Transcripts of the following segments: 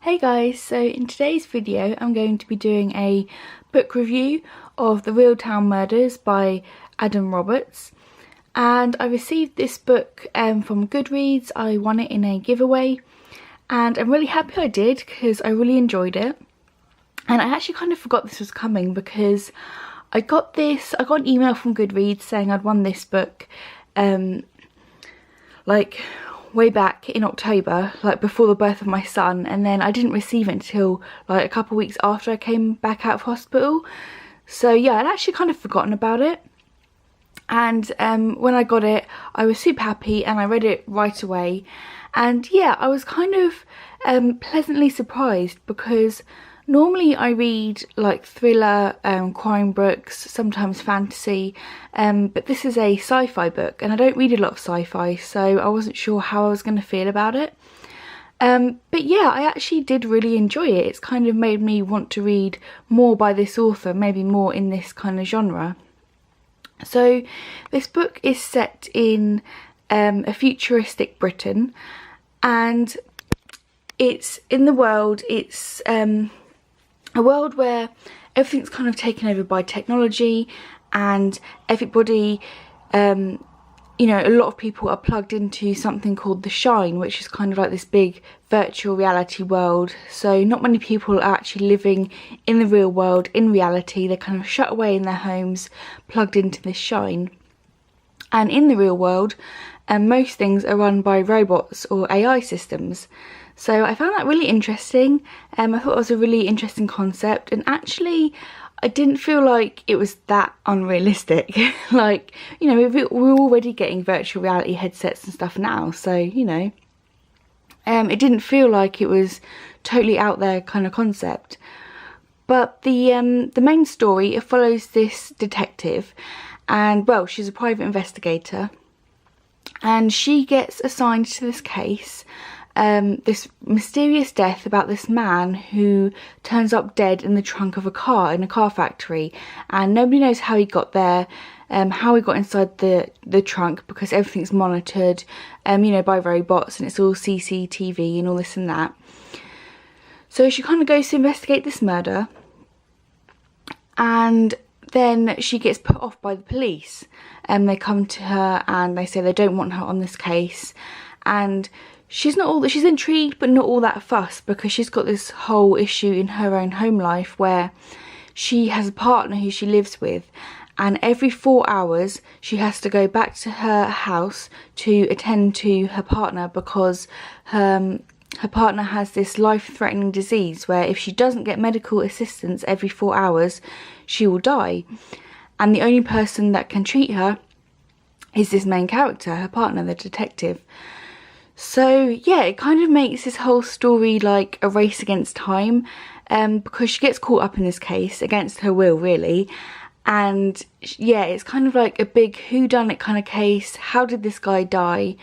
Hey guys, so in today's video I'm going to be doing a book review of The Real Town Murders by Adam Roberts, and I received this book from Goodreads. I won it in a giveaway and I'm really happy I did because I really enjoyed it. And I actually kind of forgot this was coming because I got an email from Goodreads saying I'd won this book like way back in October, like before the birth of my son, and then I didn't receive it until like a couple of weeks after I came back out of hospital. So yeah, I'd actually kind of forgotten about it, and when I got it I was super happy and I read it right away. And yeah, I was kind of pleasantly surprised because normally I read like thriller, crime books, sometimes fantasy, but this is a sci-fi book and I don't read a lot of sci-fi, so I wasn't sure how I was going to feel about it. But yeah, I actually did really enjoy it. It's kind of made me want to read more by this author, maybe more in this kind of genre. So this book is set in a futuristic Britain, and it's in the world, it's a world where everything's kind of taken over by technology, and everybody, you know, a lot of people are plugged into something called the Shine, which is kind of like this big virtual reality world. So not many people are actually living in the real world, in reality. They're kind of shut away in their homes, plugged into this Shine. And in the real world, most things are run by robots or AI systems. So I found that really interesting. I thought it was a really interesting concept, and actually I didn't feel like it was that unrealistic. Like, you know, we're already getting virtual reality headsets and stuff now, so, you know, it didn't feel like it was totally out there kind of concept. But the main story, it follows this detective, and well, she's a private investigator, and she gets assigned to this case, this mysterious death about this man who turns up dead in the trunk of a car in a car factory, and nobody knows how he got there, how he got inside the trunk, because everything's monitored, you know, by robots, and it's all CCTV and all this and that. So she kind of goes to investigate this murder, and then she gets put off by the police, and they come to her and they say they don't want her on this case, and she's intrigued but not all that fussed, because she's got this whole issue in her own home life where she has a partner who she lives with, and every 4 hours she has to go back to her house to attend to her partner, because her partner has this life-threatening disease where if she doesn't get medical assistance every 4 hours, she will die. And the only person that can treat her is this main character, her partner, the detective. So yeah, it kind of makes this whole story like a race against time, because she gets caught up in this case against her will, really. And yeah, it's kind of like a big whodunit kind of case. How did this guy die?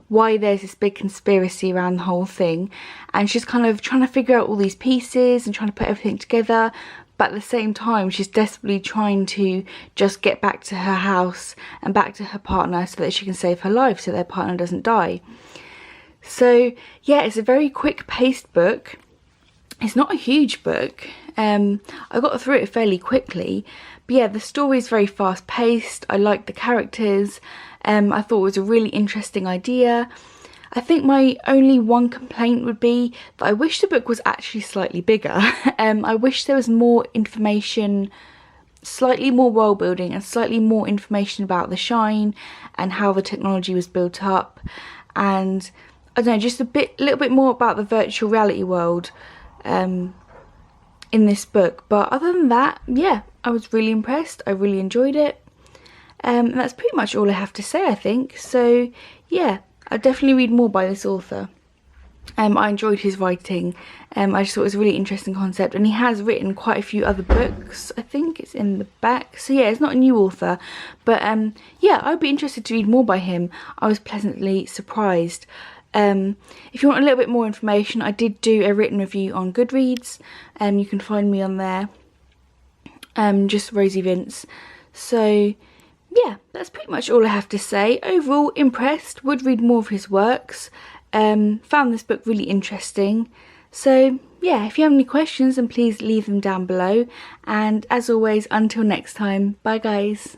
Why there's this big conspiracy around the whole thing, and she's kind of trying to figure out all these pieces and trying to put everything together, but at the same time she's desperately trying to just get back to her house and back to her partner so that she can save her life, so their partner doesn't die. So yeah, it's a very quick paced book. It's not a huge book. I got through it fairly quickly, but yeah, the story is very fast paced. I like the characters. I thought it was a really interesting idea. I think my only one complaint would be that I wish the book was actually slightly bigger. I wish there was more information, slightly more world building, and slightly more information about the Shine and how the technology was built up, and I don't know, just a little bit more about the virtual reality world in this book. But other than that, yeah, I was really impressed. I really enjoyed it. And that's pretty much all I have to say, I think. So yeah, I'll definitely read more by this author. I enjoyed his writing. I just thought it was a really interesting concept, and he has written quite a few other books. I think it's in the back. So yeah, it's not a new author, but yeah, I'd be interested to read more by him. I was pleasantly surprised. If you want a little bit more information, I did do a written review on Goodreads. You can find me on there. Just Rosie Vince. So yeah, that's pretty much all I have to say. Overall, impressed. Would read more of his works. found this book really interesting. So yeah, if you have any questions, then please leave them down below. And as always, until next time, bye guys.